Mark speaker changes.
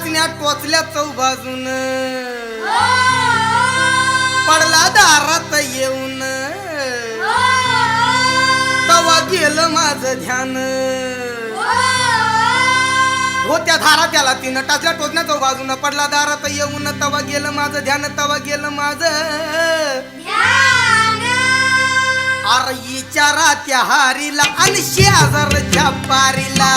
Speaker 1: टाचण्या टोचल्या चौबाजून पडला दारात येऊन तवा गेलं माझं ध्यान हो त्या धारा त्याला तिनं टाचल्या टोचण्या चौबाजून पडला दारात येऊन तवा गेलं माझं ध्यान तवा गेलं माझं अरे विचारा त्या हारीला आणि शेजारच्या पारीला